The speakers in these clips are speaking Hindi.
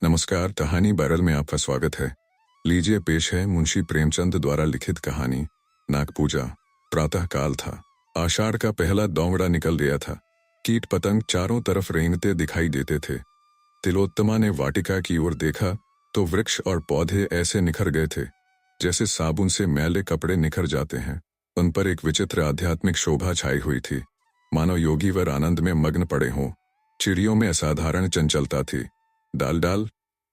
नमस्कार, कहानी बैरल में आपका स्वागत है। लीजिए पेश है मुंशी प्रेमचंद द्वारा लिखित कहानी नागपूजा। प्रातः काल था। आषाढ़ का पहला दौवड़ा निकल गया था। कीट पतंग चारों तरफ रेंगते दिखाई देते थे। तिलोत्तमा ने वाटिका की ओर देखा तो वृक्ष और पौधे ऐसे निखर गए थे जैसे साबुन से मैले कपड़े निखर जाते हैं। उन पर एक विचित्र आध्यात्मिक शोभा छाई हुई थी, मानो योगी वर आनंद में मग्न पड़े हों। चिड़ियों में असाधारण चंचलता थी। डाल डाल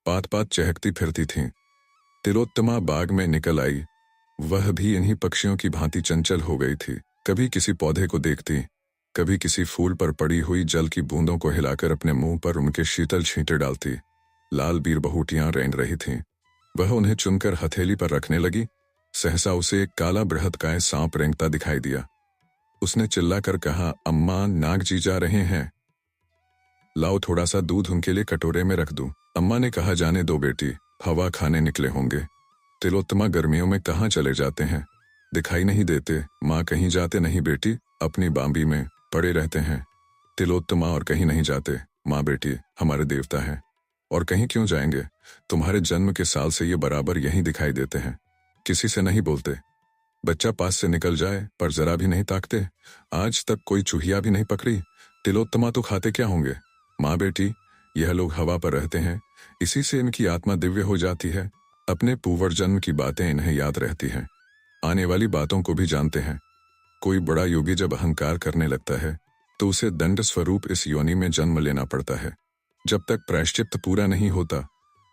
पात पात चहकती फिरती थीं। तिलोत्तमा बाग में निकल आई। वह भी इन्हीं पक्षियों की भांति चंचल हो गई थी। कभी किसी पौधे को देखती, कभी किसी फूल पर पड़ी हुई जल की बूंदों को हिलाकर अपने मुंह पर उनके शीतल छींटे डालती। लाल बीर बहुटियां रेंग रही थीं। वह उन्हें चुनकर हथेली पर रखने लगी। सहसा उसे एक काला बृहत्काय सांप रेंगता दिखाई दिया। उसने चिल्लाकर कहा, अम्मा, नाग जी जा रहे हैं, लाओ थोड़ा सा दूध उनके लिए कटोरे में रख दूं। अम्मा ने कहा, जाने दो बेटी, हवा खाने निकले होंगे। तिलोत्तमा, गर्मियों में कहाँ चले जाते हैं, दिखाई नहीं देते। माँ, कहीं जाते नहीं बेटी, अपनी बांबी में पड़े रहते हैं। तिलोत्तमा, और कहीं नहीं जाते माँ बेटी, हमारे देवता हैं, और कहीं क्यों जाएंगे। तुम्हारे जन्म के साल से ये बराबर यहीं दिखाई देते हैं, किसी से नहीं बोलते। बच्चा पास से निकल जाए पर जरा भी नहीं ताकते। आज तक कोई चूहिया भी नहीं पकड़ी। तिलोत्तमा, तो खाते क्या होंगे। माँ बेटी, यह लोग हवा पर रहते हैं, इसी से इनकी आत्मा दिव्य हो जाती है। अपने पूर्व जन्म की बातें इन्हें याद रहती हैं, आने वाली बातों को भी जानते हैं। कोई बड़ा योगी जब अहंकार करने लगता है तो उसे दंड स्वरूप इस योनि में जन्म लेना पड़ता है। जब तक प्रायश्चित पूरा नहीं होता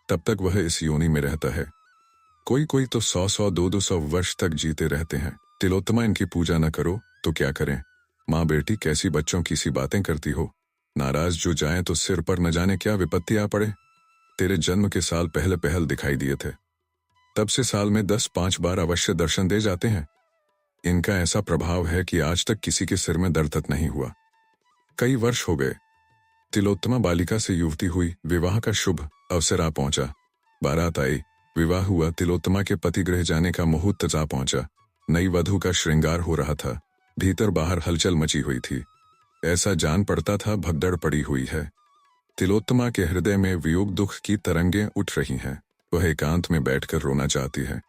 तब तक वह इस योनि में रहता है। कोई कोई तो 100-100, 200-200 वर्ष तक जीते रहते हैं। तिलोत्तमा, इनकी पूजा न करो तो क्या करें। माँ बेटी, कैसी बच्चों की सी बातें करती हो। नाराज जो जाए तो सिर पर न जाने क्या विपत्ति आ पड़े। तेरे जन्म के साल पहले पहल दिखाई दिए थे, तब से साल में 10-5 बार अवश्य दर्शन दे जाते हैं। इनका ऐसा प्रभाव है कि आज तक किसी के सिर में दर्द तक नहीं हुआ। कई वर्ष हो गए। तिलोत्तमा बालिका से युवती हुई, विवाह का शुभ अवसर आ पहुंचा। बारात आई, विवाह हुआ। तिलोत्तमा के पति गृह जाने का मुहूर्त जा पहुंचा। नई वधू का श्रृंगार हो रहा था। भीतर बाहर हलचल मची हुई थी। ऐसा जान पड़ता था भगदड़ पड़ी हुई है। तिलोत्तमा के हृदय में वियोग दुख की तरंगें उठ रही हैं। वह एकांत में बैठकर रोना चाहती है।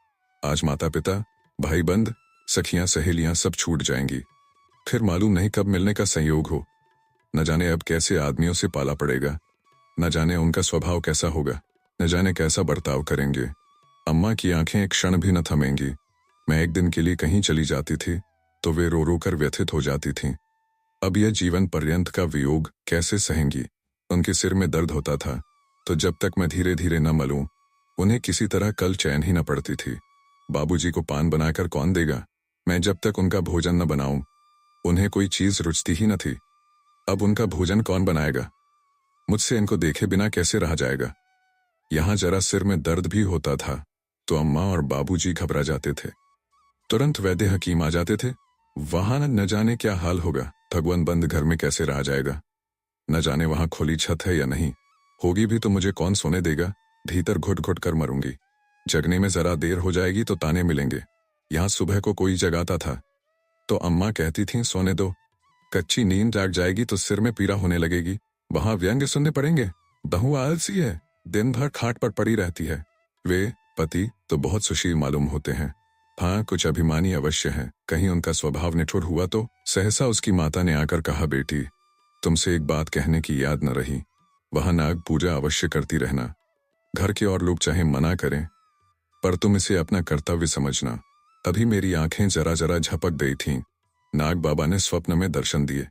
आज माता पिता, भाई बंद, सखियां सहेलियां सब छूट जाएंगी। फिर मालूम नहीं कब मिलने का संयोग हो। न जाने अब कैसे आदमियों से पाला पड़ेगा, न जाने उनका स्वभाव कैसा होगा, न जाने कैसा बर्ताव करेंगे। अम्मा की आंखें एक क्षण भी न थमेंगी। मैं एक दिन के लिए कहीं चली जाती थी तो वे रो रो कर व्यथित हो जाती थीं। अब यह जीवन पर्यंत का वियोग कैसे सहेंगी। उनके सिर में दर्द होता था तो जब तक मैं धीरे धीरे न मलूं, उन्हें किसी तरह कल चैन ही न पड़ती थी। बाबूजी को पान बनाकर कौन देगा। मैं जब तक उनका भोजन न बनाऊं, उन्हें कोई चीज रुचती ही न थी। अब उनका भोजन कौन बनाएगा। मुझसे इनको देखे बिना कैसे रहा जाएगा। यहां जरा सिर में दर्द भी होता था तो अम्मा और बाबूजी घबरा जाते थे। तुरंत वैद्य हकीम आ जाते थे। वहां न जाने क्या हाल होगा। भगवान, बंद घर में कैसे रहा जाएगा। न जाने वहां खुली छत है या नहीं, होगी भी तो मुझे कौन सोने देगा। भीतर घुट घुट कर मरूंगी। जगने में जरा देर हो जाएगी तो ताने मिलेंगे। यहां सुबह को कोई जगाता था तो अम्मा कहती थीं, सोने दो, कच्ची नींद जाग जाएगी तो सिर में पीड़ा होने लगेगी। वहां व्यंग्य सुनने पड़ेंगे। बहू आलसी है, दिन भर खाट पर पड़ी रहती है। वे पति तो बहुत सुशील मालूम होते हैं। हाँ, कुछ अभिमानी अवश्य हैं। कहीं उनका स्वभाव निठुर हुआ तो। सहसा उसकी माता ने आकर कहा, बेटी, तुमसे एक बात कहने की याद न रही। वहां नाग पूजा अवश्य करती रहना। घर के और लोग चाहे मना करें, पर तुम इसे अपना कर्तव्य समझना। अभी मेरी आंखें जरा जरा झपक गई थीं। नाग बाबा ने स्वप्न में दर्शन दिए।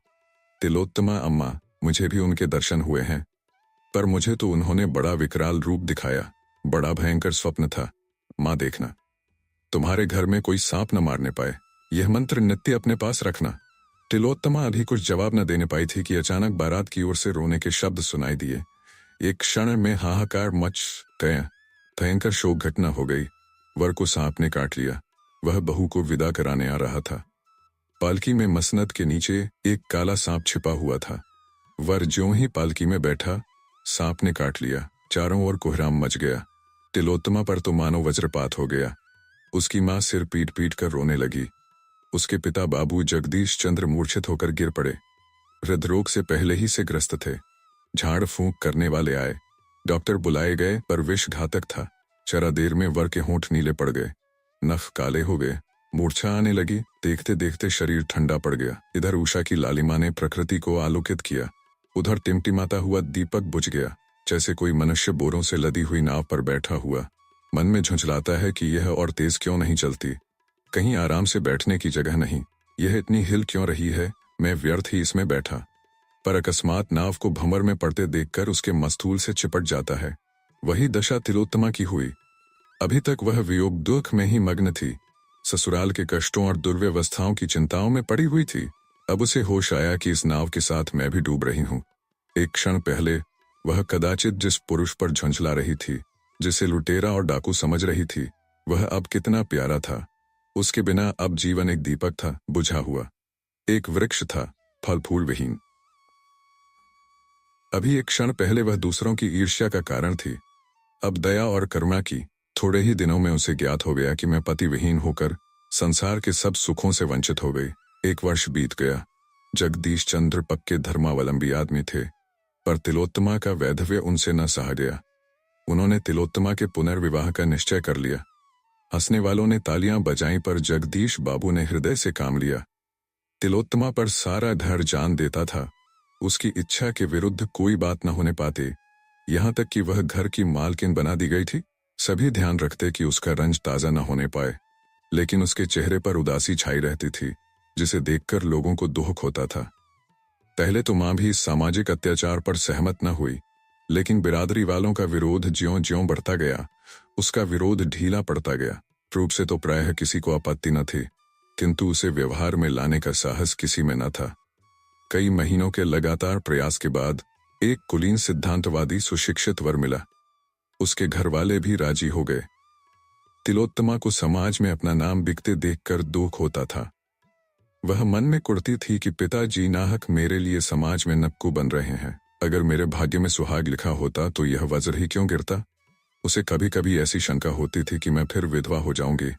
तिलोत्तमा, अम्मा, मुझे भी उनके दर्शन हुए हैं, पर मुझे तो उन्होंने बड़ा विकराल रूप दिखाया। बड़ा भयंकर स्वप्न था। माँ, देखना, तुम्हारे घर में कोई सांप न मारने पाए। यह मंत्र नित्य अपने पास रखना। तिलोत्तमा अभी कुछ जवाब न देने पाई थी कि अचानक बारात की ओर से रोने के शब्द सुनाई दिए। एक क्षण में हाहाकार मच गया। भयंकर शोक घटना हो गई। वर को सांप ने काट लिया। वह बहू को विदा कराने आ रहा था। पालकी में मसनद के नीचे एक काला सांप छिपा हुआ था। वर ज्यों ही पालकी में बैठा, सांप ने काट लिया। चारों ओर कोहराम मच गया। तिलोत्तमा पर तो मानो वज्रपात हो गया। उसकी माँ सिर पीट पीट कर रोने लगी। उसके पिता बाबू जगदीश चंद्र मूर्छित होकर गिर पड़े। हृदरोग से पहले ही से ग्रस्त थे। झाड़ फूंक करने वाले आए। डॉक्टर बुलाए गए पर विष घातक था। जरा देर में वर के होंठ नीले पड़ गए, नख काले हो गए, मूर्छा आने लगी। देखते देखते शरीर ठंडा पड़ गया। इधर उषा की लालिमा ने प्रकृति को आलोकित किया, उधर टिमटिमाता हुआ दीपक बुझ गया, जैसे कोई मनुष्य बोरों से लदी हुई नाव पर बैठा हुआ मन में झुंझलाता है कि यह और तेज क्यों नहीं चलती, कहीं आराम से बैठने की जगह नहीं, यह इतनी हिल क्यों रही है, मैं व्यर्थ ही इसमें बैठा। पर अकस्मात नाव को भंवर में पड़ते देखकर उसके मस्तूल से चिपट जाता है। वही दशा तिलोत्तमा की हुई। अभी तक वह वियोग दुख में ही मग्न थी, ससुराल के कष्टों और दुर्व्यवस्थाओं की चिंताओं में पड़ी हुई थी। अब उसे होश आया कि इस नाव के साथ मैं भी डूब रही हूँ। एक क्षण पहले वह कदाचित जिस पुरुष पर झुंझला रही थी, जिसे लुटेरा और डाकू समझ रही थी, वह अब कितना प्यारा था। उसके बिना अब जीवन एक दीपक था, बुझा हुआ, एक वृक्ष था, फल फूल विहीन। अभी एक क्षण पहले वह दूसरों की ईर्ष्या का कारण थी, अब दया और करुणा की। थोड़े ही दिनों में उसे ज्ञात हो गया कि मैं पति विहीन होकर संसार के सब सुखों से वंचित हो गई। 1 वर्ष बीत गया। जगदीश चंद्र पक्के धर्मावलंबी आदमी थे, पर तिलोत्तमा का वैधव्य उनसे न सहा गया। उन्होंने तिलोत्तमा के पुनर्विवाह का निश्चय कर लिया। हंसने वालों ने तालियां बजाईं, पर जगदीश बाबू ने हृदय से काम लिया। तिलोत्तमा पर सारा धैर्य जान देता था, उसकी इच्छा के विरुद्ध कोई बात न होने पाती। यहाँ तक कि वह घर की मालकिन बना दी गई थी। सभी ध्यान रखते कि उसका रंज ताजा न होने पाए, लेकिन उसके चेहरे पर उदासी छाई रहती थी, जिसे देखकर लोगों को दुख होता था। पहले तो मां भी इस सामाजिक अत्याचार पर सहमत न हुई, लेकिन बिरादरी वालों का विरोध ज्यों-ज्यों बढ़ता गया, उसका विरोध ढीला पड़ता गया। रूप से तो प्रायः किसी को आपत्ति न थी, किंतु उसे व्यवहार में लाने का साहस किसी में न था। कई महीनों के लगातार प्रयास के बाद एक कुलीन सिद्धांतवादी सुशिक्षित वर मिला। उसके घर वाले भी राजी हो गए। तिलोत्तमा को समाज में अपना नाम बिकते देखकर दुख होता था। वह मन में कुढ़ती थी कि पिताजी नाहक मेरे लिए समाज में नक्कू बन रहे हैं। अगर मेरे भाग्य में सुहाग लिखा होता तो यह वज्र ही क्यों गिरता। उसे कभी कभी ऐसी शंका होती थी कि मैं फिर विधवा हो जाऊंगी।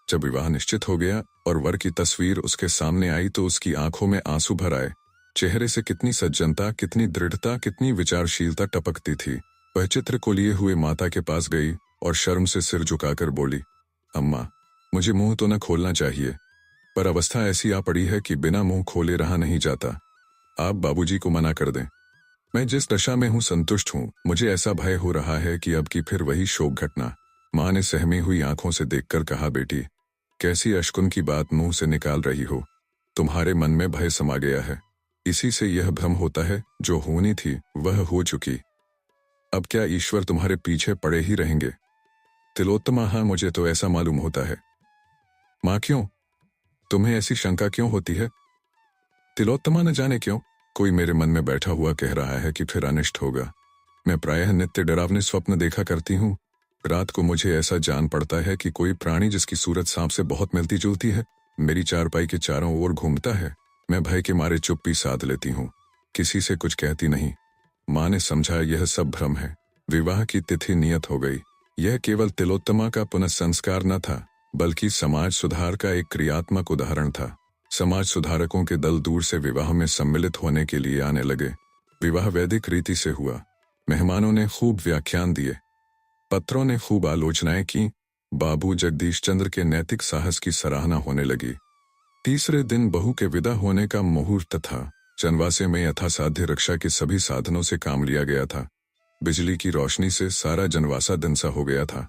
जब विवाह निश्चित हो गया और वर की तस्वीर उसके सामने आई तो उसकी आंखों में आंसू भर आए। चेहरे से कितनी सज्जनता, कितनी दृढ़ता, कितनी विचारशीलता टपकती थी। वह चित्र को लिए हुए माता के पास गई और शर्म से सिर झुकाकर बोली, अम्मा, मुझे मुंह तो न खोलना चाहिए, पर अवस्था ऐसी आ पड़ी है कि बिना मुंह खोले रहा नहीं जाता। आप बाबूजी को मना कर दें। मैं जिस दशा में हूं संतुष्ट हूं। मुझे ऐसा भय हो रहा है कि अब की फिर वही शोक घटना। मां ने सहमी हुई आंखों से देखकर कहा, बेटी, कैसी अशकुन की बात मुंह से निकाल रही हो। तुम्हारे मन में भय समा गया है, इसी से यह भ्रम होता है। जो होनी थी वह हो चुकी। अब क्या ईश्वर तुम्हारे पीछे पड़े ही रहेंगे। तिलोत्तमा, हाँ, मुझे तो ऐसा मालूम होता है। मां, क्यों? तुम्हें ऐसी शंका क्यों होती है? तिलोत्तमा, न जाने क्यों कोई मेरे मन में बैठा हुआ कह रहा है कि फिर अनिष्ट होगा। मैं प्रायः नित्य डरावने स्वप्न देखा करती हूँ। रात को मुझे ऐसा जान पड़ता है कि कोई प्राणी जिसकी सूरत सांप से बहुत मिलती जुलती है मेरी चारपाई के चारों ओर घूमता है। मैं भय के मारे चुप्पी साध लेती हूँ, किसी से कुछ कहती नहीं। माँ ने समझा यह सब भ्रम है। विवाह की तिथि नियत हो गई। यह केवल तिलोत्तमा का पुनःसंस्कार न था, बल्कि समाज सुधार का एक क्रियात्मक उदाहरण था। समाज सुधारकों के दल दूर से विवाह में सम्मिलित होने के लिए आने लगे। विवाह वैदिक रीति से हुआ। मेहमानों ने खूब व्याख्यान दिए, पत्रों ने खूब आलोचनाएं की। बाबू जगदीश चंद्र के नैतिक साहस की सराहना होने लगी। तीसरे दिन बहू के विदा होने का मुहूर्त था। चनवासे में यथासाध्य रक्षा के सभी साधनों से काम लिया गया था। बिजली की रोशनी से सारा जनवासा दिनसा हो गया था।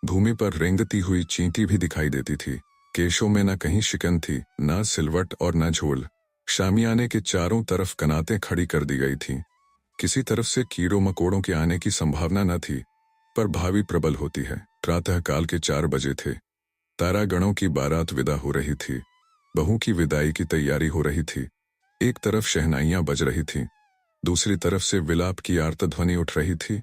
भूमि पर रेंगती हुई चींटी भी दिखाई देती थी। केशों में न कहीं शिकन थी, न सिलवट और न झोल। शामियाने के चारों तरफ कनातें खड़ी कर दी गई थीं। किसी तरफ से कीड़ों मकोड़ों के आने की संभावना न थी, पर भावी प्रबल होती है। प्रातः काल के 4 बजे थे। तारागणों की बारात विदा हो रही थी। बहू की विदाई की तैयारी हो रही थी। एक तरफ शहनाइयां बज रही थीं, दूसरी तरफ से विलाप की आर्तध्वनि उठ रही थी।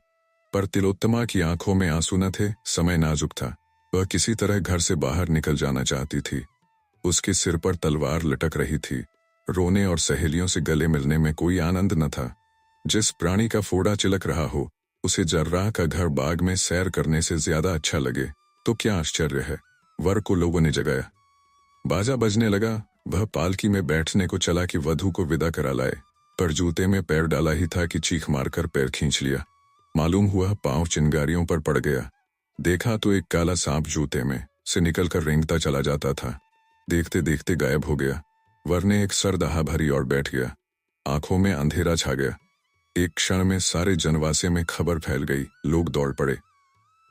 पर तिलोत्तमा की आंखों में आंसू न थे। समय नाजुक था। वह किसी तरह घर से बाहर निकल जाना चाहती थी। उसके सिर पर तलवार लटक रही थी। रोने और सहेलियों से गले मिलने में कोई आनंद न था। जिस प्राणी का फोड़ा चिलक रहा हो उसे जर्राह का घर बाग में सैर करने से ज्यादा अच्छा लगे तो क्या आश्चर्य है। वर को लोगों ने जगाया। बाजा बजने लगा। वह पालकी में बैठने को चला कि वधू को विदा करा लाए, पर जूते में पैर डाला ही था कि चीख मारकर पैर खींच लिया। मालूम हुआ पांव चिंगारियों पर पड़ गया। देखा तो एक काला सांप जूते में से निकलकर रेंगता चला जाता था। देखते देखते गायब हो गया। वर ने एक सर दहा भरी और बैठ गया। आंखों में अंधेरा छा गया। एक क्षण में सारे जनवासे में खबर फैल गई। लोग दौड़ पड़े।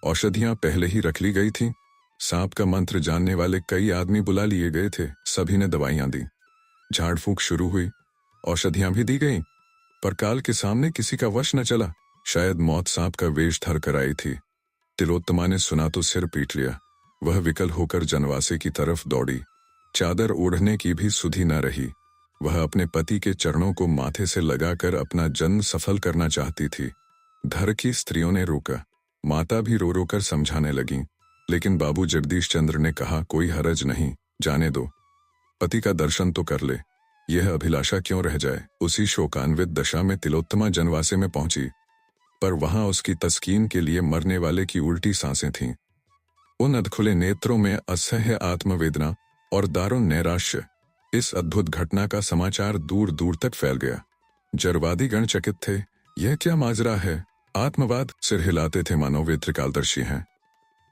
औषधियां पहले ही रख ली गई थीं। सांप का मंत्र जानने वाले कई आदमी बुला लिए गए थे। सभी ने दवाइयां दी। झाड़ फूंक शुरू हुई। औषधियां भी दी गईं। पर काल के सामने किसी का वश न चला। शायद मौत सांप का वेश धर कर आई थी। तिलोत्तमा ने सुना तो सिर पीट लिया। वह विकल होकर जनवासे की तरफ दौड़ी। चादर ओढ़ने की भी सुधि न रही। वह अपने पति के चरणों को माथे से लगाकर अपना जन्म सफल करना चाहती थी। घर की स्त्रियों ने रोका। माता भी रो रो कर समझाने लगी, लेकिन बाबू जगदीश चंद्र ने कहा, कोई हरज नहीं, जाने दो, पति का दर्शन तो कर ले, यह अभिलाषा क्यों रह जाए। उसी शोकान्वित दशा में तिलोत्तमा जनवासे में पहुंची, पर वहां उसकी तस्कीन के लिए मरने वाले की उल्टी सांसें थीं। उन अधखुले नेत्रों में असह्य आत्मवेदना और दारुण नैराश्य। इस अद्भुत घटना का समाचार दूर दूर तक फैल गया। जरवादी गण चकित थे। यह क्या माजरा है। आत्मवाद सिर हिलाते थे मानो वे त्रिकालदर्शी हैं।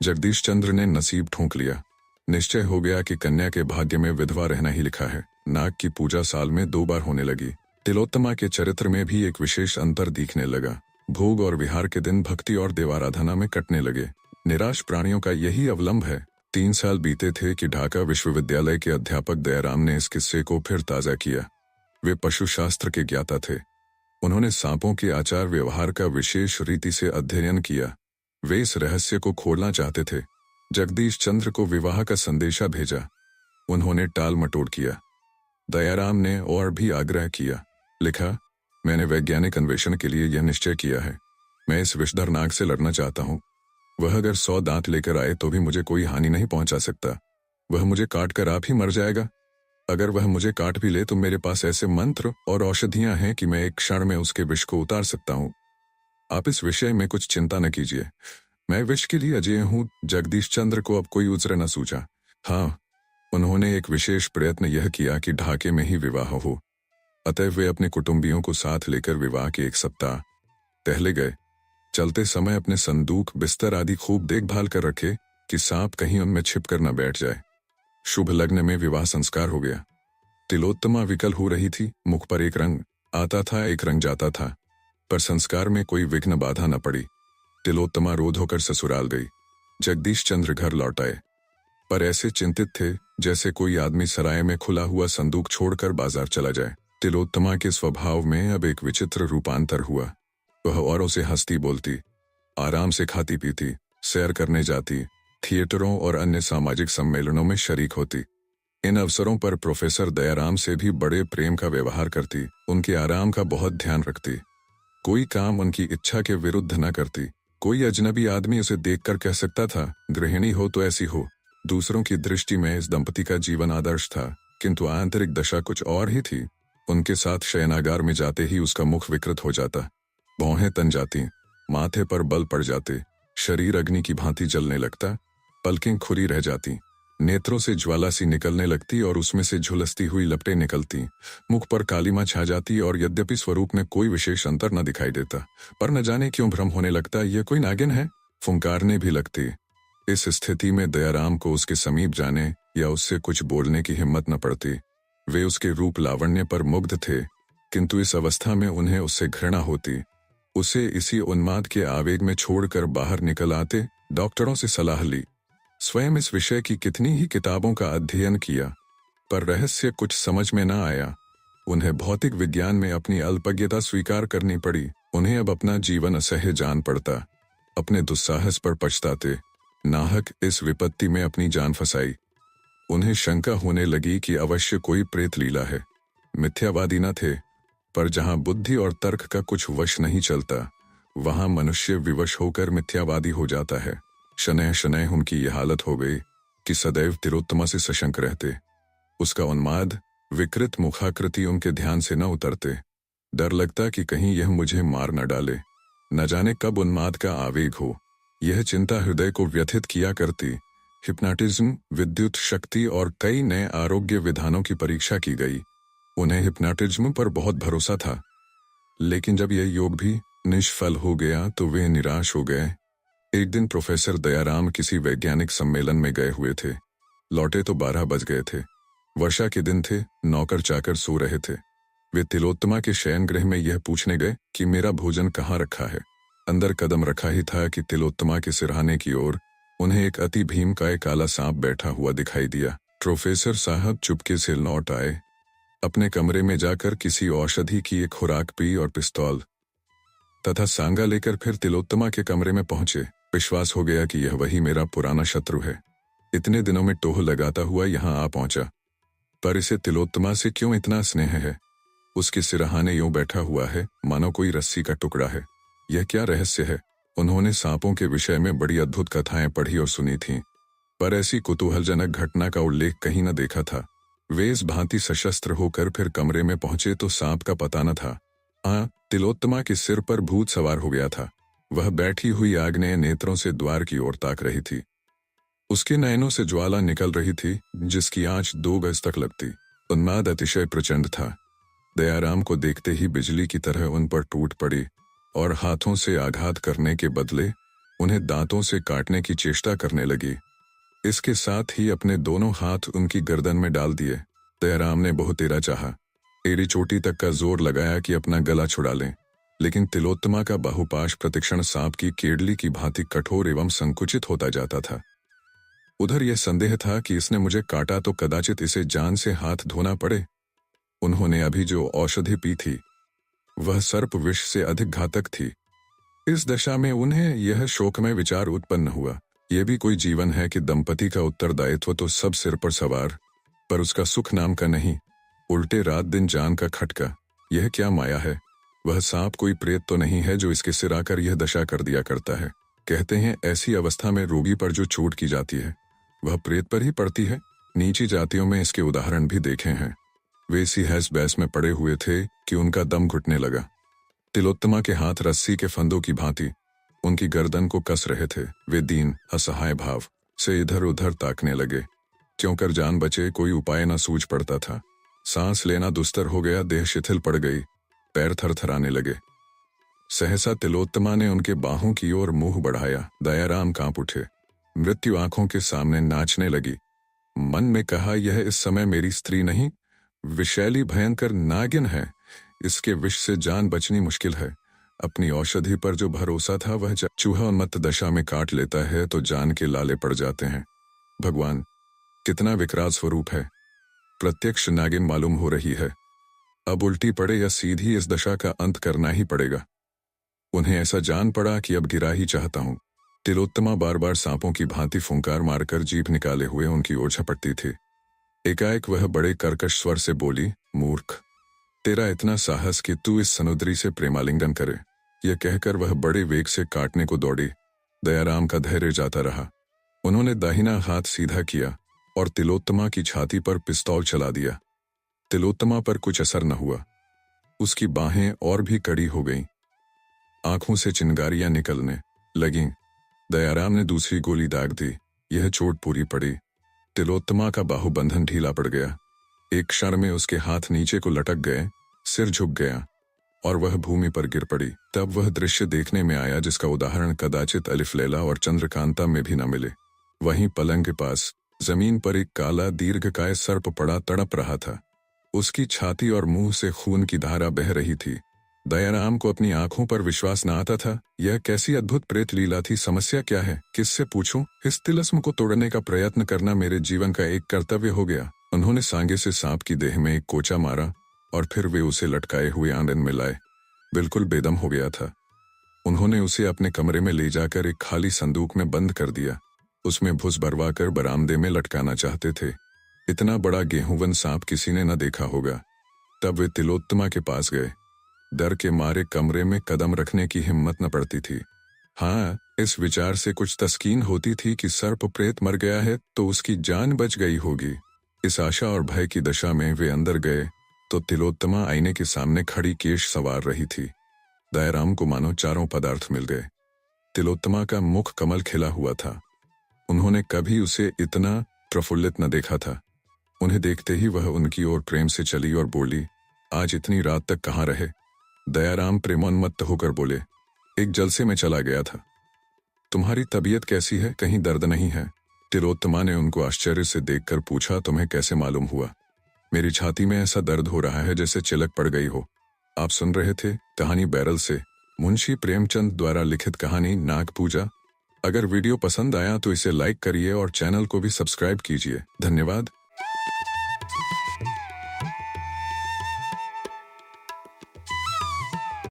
जगदीश चंद्र ने नसीब ठोंक लिया। निश्चय हो गया कि कन्या के भाग्य में विधवा रहना ही लिखा है। नाग की पूजा साल में 2 बार होने लगी। तिलोत्तमा के चरित्र में भी एक विशेष अंतर दिखने लगा। भोग और विहार के दिन भक्ति और देवाराधना में कटने लगे। निराश प्राणियों का यही अवलंब है। 3 साल बीते थे कि ढाका विश्वविद्यालय के अध्यापक दयाराम ने इस किस्से को फिर ताजा किया। वे पशुशास्त्र के ज्ञाता थे। उन्होंने सांपों के आचार व्यवहार का विशेष रीति से अध्ययन किया। वे इस रहस्य को खोलना चाहते थे। जगदीश चंद्र को विवाह का संदेशा भेजा। उन्होंने टाल मटोल किया। दयाराम ने और भी आग्रह किया। लिखा, मैंने वैज्ञानिक अन्वेषण के लिए यह निश्चय किया है। मैं इस विषधर नाग से लड़ना चाहता हूँ। वह अगर 100 दांत लेकर आए तो भी मुझे कोई हानि नहीं पहुंचा सकता। वह मुझे काट कर आप ही मर जाएगा। अगर वह मुझे काट भी ले तो मेरे पास ऐसे मंत्र और औषधियां हैं कि मैं एक क्षण में उसके विष को उतार सकता हूँ। आप इस विषय में कुछ चिंता न कीजिए। मैं विष के लिए अजेय हूँ। जगदीश चंद्र को अब कोई उज़र न सूझा। हाँ, उन्होंने एक विशेष प्रयत्न यह किया कि ढाके में ही विवाह हो। अतः वे अपने कुटुंबियों को साथ लेकर विवाह के 1 सप्ताह पहले गए। चलते समय अपने संदूक, बिस्तर आदि खूब देखभाल कर रखे कि सांप कहीं उनमें छिप कर न बैठ जाए। शुभ लग्न में विवाह संस्कार हो गया। तिलोत्तमा विकल हो रही थी। मुख पर एक रंग आता था, एक रंग जाता था, पर संस्कार में कोई विघ्न बाधा न पड़ी। तिलोत्तमा रोध होकर ससुराल गई। जगदीश चंद्र घर लौट आए, पर ऐसे चिंतित थे जैसे कोई आदमी सराय में खुला हुआ संदूक छोड़कर बाजार चला जाए। तिलोत्तमा के स्वभाव में अब एक विचित्र रूपांतर हुआ। वह औरों से हंसती बोलती, आराम से खाती पीती, सैर करने जाती, थिएटरों और अन्य सामाजिक सम्मेलनों में शरीक होती। इन अवसरों पर प्रोफेसर दयाराम से भी बड़े प्रेम का व्यवहार करती, उनके आराम का बहुत ध्यान रखती। कोई काम उनकी इच्छा के विरुद्ध न करती। कोई अजनबी आदमी उसे देखकर कह सकता था, गृहिणी हो तो ऐसी हो। दूसरों की दृष्टि में इस दंपति का जीवन आदर्श था, किंतु आंतरिक दशा कुछ और ही थी। उनके साथ शयनागार में जाते ही उसका मुख विकृत हो जाता, भौहें तन जाती, माथे पर बल पड़ जाते, शरीर अग्नि की भांति जलने लगता, पलकें खुरी रह जाती, नेत्रों से ज्वाला सी निकलने लगती और उसमें से झुलसती हुई लपटें निकलती, मुख पर कालिमा छा जाती और यद्यपि स्वरूप में कोई विशेष अंतर न दिखाई देता, पर न जाने क्यों भ्रम होने लगता ये कोई नागिन है। फुंकारने भी लगती। इस स्थिति में दयाराम को उसके समीप जाने या उससे कुछ बोलने की हिम्मत न पड़ती। वे उसके रूप लावण्य पर मुग्ध थे, किंतु इस अवस्था में उन्हें उससे घृणा होती। उसे इसी उन्माद के आवेग में छोड़कर बाहर निकल आते। डॉक्टरों से सलाह ली, स्वयं इस विषय की कितनी ही किताबों का अध्ययन किया, पर रहस्य कुछ समझ में न आया। उन्हें भौतिक विज्ञान में अपनी अल्पज्ञता स्वीकार करनी पड़ी। उन्हें अब अपना जीवन असह्य जान पड़ता। अपने दुस्साहस पर पछताते। नाहक इस विपत्ति में अपनी जान फंसाई। उन्हें शंका होने लगी कि अवश्य कोई प्रेत लीला है। मिथ्यावादी न थे, पर जहां बुद्धि और तर्क का कुछ वश नहीं चलता, वहां मनुष्य विवश होकर मिथ्यावादी हो जाता है। शनैः शनैः उनकी यह हालत हो गई कि सदैव तिलोत्तमा से सशंक रहते। उसका उन्माद, विकृत मुखाकृति उनके ध्यान से न उतरते। डर लगता कि कहीं यह मुझे मार न डाले, न जाने कब उन्माद का आवेग हो। यह चिंता हृदय को व्यथित किया करती। हिप्नोटिज्म, विद्युत शक्ति और कई नए आरोग्य विधानों की परीक्षा की गई। उन्हें हिप्नोटिज्म पर बहुत भरोसा था, लेकिन जब यह योग भी निष्फल हो गया तो वे निराश हो गए। एक दिन प्रोफेसर दयाराम किसी वैज्ञानिक सम्मेलन में गए हुए थे। लौटे तो 12 बज गए थे। वर्षा के दिन थे, नौकर चाकर सो रहे थे। वे तिलोत्तमा के शयन गृह में यह पूछने गए कि मेरा भोजन कहाँ रखा है। अंदर कदम रखा ही था कि तिलोत्तमा के सिरहाने की ओर उन्हें एक अति भीमकाय काला सांप बैठा हुआ दिखाई दिया। प्रोफेसर साहब चुपके से लौट आए। अपने कमरे में जाकर किसी औषधि की एक खुराक पी और पिस्तौल तथा सांगा लेकर फिर तिलोत्तमा के कमरे में पहुंचे। विश्वास हो गया कि यह वही मेरा पुराना शत्रु है। इतने दिनों में टोह लगाता हुआ यहाँ आ पहुंचा, पर इसे तिलोत्तमा से क्यों इतना स्नेह है? उसके सिरहाने यूं बैठा हुआ है मानो कोई रस्सी का टुकड़ा है। यह क्या रहस्य है? उन्होंने सांपों के विषय में बड़ी अद्भुत कथाएं पढ़ी और सुनी थीं, पर ऐसी कुतूहलजनक घटना का उल्लेख कहीं न देखा था। वे इस भांति सशस्त्र होकर फिर कमरे में पहुंचे तो सांप का पता न था। हाँ, तिलोत्तमा के सिर पर भूत सवार हो गया था। वह बैठी हुई आग्नेय नेत्रों से द्वार की ओर ताक रही थी। उसके नयनों से ज्वाला निकल रही थी जिसकी आंच 2 गज तक लगती। उन्माद अतिशय प्रचंड था। दयाराम को देखते ही बिजली की तरह उन पर टूट पड़ी और हाथों से आघात करने के बदले उन्हें दांतों से काटने की चेष्टा करने लगी। इसके साथ ही अपने दोनों हाथ उनकी गर्दन में डाल दिए। दयाराम ने बहुतेरा चाहा, एड़ी चोटी तक का जोर लगाया कि अपना गला छुड़ा लें, लेकिन तिलोत्तमा का बाहुपाश प्रतिक्षण सांप की केडली की भांति कठोर एवं संकुचित होता जाता था। उधर यह संदेह था कि इसने मुझे काटा तो कदाचित इसे जान से हाथ धोना पड़े। उन्होंने अभी जो औषधि पी थी वह सर्प विष से अधिक घातक थी। इस दशा में उन्हें यह शोकमय विचार उत्पन्न हुआ, यह भी कोई जीवन है कि दंपति का उत्तरदायित्व तो सब सिर पर सवार, पर उसका सुख नाम का नहीं, उल्टे रात दिन जान का खटका। यह क्या माया है? वह सांप कोई प्रेत तो नहीं है जो इसके सिर आकर यह दशा कर दिया करता है। कहते हैं ऐसी अवस्था में रोगी पर जो चोट की जाती है वह प्रेत पर ही पड़ती है। नीची जातियों में इसके उदाहरण भी देखे हैं। वे इसी हैस बैस में पड़े हुए थे कि उनका दम घुटने लगा। तिलोत्तमा के हाथ रस्सी के फंदों की भांति उनकी गर्दन को कस रहे थे। वे दीन असहाय भाव से इधर उधर ताकने लगे। क्यों कर जान बचे कोई उपाय न सूझ पड़ता था। सांस लेना दुस्तर हो गया, देह शिथिल पड़ गई, पैर थरथराने लगे। सहसा तिलोत्तमा ने उनके बाहों की ओर मुंह बढ़ाया। दयाराम कांप उठे। मृत्यु आंखों के सामने नाचने लगी। मन में कहा, यह इस समय मेरी स्त्री नहीं, विषैली भयंकर नागिन है। इसके विष से जान बचनी मुश्किल है। अपनी औषधि पर जो भरोसा था वह चूहा उन्मत्त दशा में काट लेता है तो जान के लाले पड़ जाते हैं। भगवान, कितना विकराल स्वरूप है। प्रत्यक्ष नागिन मालूम हो रही है। अब उल्टी पड़े या सीधी इस दशा का अंत करना ही पड़ेगा। उन्हें ऐसा जान पड़ा कि अब गिरा ही चाहता हूं। तिलोत्तमा बार बार सांपों की भांति फुंकार मारकर जीभ निकाले हुए उनकी ओर झपटती थी। एकाएक वह बड़े कर्कश स्वर से बोली, मूर्ख, तेरा इतना साहस कि तू इस समुद्री से प्रेमालिंगन करे। यह कहकर वह बड़े वेग से काटने को दौड़ी। दयाराम का धैर्य जाता रहा। उन्होंने दाहिना हाथ सीधा किया और तिलोत्तमा की छाती पर पिस्तौल चला दिया। तिलोत्तमा पर कुछ असर न हुआ। उसकी बाहें और भी कड़ी हो गईं। आंखों से चिंगारियां निकलने लगीं। दयाराम ने दूसरी गोली दाग दी। यह चोट पूरी पड़ी। तिलोत्तमा का बाहुबंधन ढीला पड़ गया। एक क्षण में उसके हाथ नीचे को लटक गए, सिर झुक गया और वह भूमि पर गिर पड़ी। तब वह दृश्य देखने में आया जिसका उदाहरण कदाचित अलिफ लैला और चंद्रकांता में भी न मिले। वहीं पलंग के पास जमीन पर एक काला दीर्घकाय सर्प पड़ा तड़प रहा था। उसकी छाती और मुंह से खून की धारा बह रही थी। दयाराम को अपनी आंखों पर विश्वास न आता था। यह कैसी अद्भुत प्रेत लीला थी। समस्या क्या है, किससे पूछूं? इस तिलिस्म को तोड़ने का प्रयत्न करना मेरे जीवन का एक कर्तव्य हो गया। उन्होंने सांगे से सांप की देह में एक कोचा मारा और फिर वे उसे लटकाए हुए आंगन में लाए। बिल्कुल बेदम हो गया था। उन्होंने उसे अपने कमरे में ले जाकर एक खाली संदूक में बंद कर दिया। उसमें भुस भरवा कर बरामदे में लटकाना चाहते थे। इतना बड़ा गेहूंवन सांप किसी ने न देखा होगा। तब वे तिलोत्तमा के पास गए। डर के मारे कमरे में कदम रखने की हिम्मत न पड़ती थी। हाँ, इस विचार से कुछ तस्कीन होती थी कि सर्प प्रेत मर गया है तो उसकी जान बच गई होगी। इस आशा और भय की दशा में वे अंदर गए तो तिलोत्तमा आईने के सामने खड़ी केश संवार रही थी। दयाराम को मानो चारों पदार्थ मिल गए। तिलोत्तमा का मुख कमल खिला हुआ था। उन्होंने कभी उसे इतना प्रफुल्लित न देखा था। उन्हें देखते ही वह उनकी ओर प्रेम से चली और बोली, आज इतनी रात तक कहाँ रहे? दयाराम प्रेमोन्मत्त होकर बोले, एक जलसे में चला गया था। तुम्हारी तबीयत कैसी है, कहीं दर्द नहीं है? तिलोत्तमा ने उनको आश्चर्य से देखकर पूछा। तुम्हें कैसे मालूम हुआ? मेरी छाती में ऐसा दर्द हो रहा है जैसे चिलक पड़ गई हो। आप सुन रहे थे कहानी बैरल से, मुंशी प्रेमचंद द्वारा लिखित कहानी नाग पूजा। अगर वीडियो पसंद आया तो इसे लाइक करिए और चैनल को भी सब्सक्राइब कीजिए। धन्यवाद।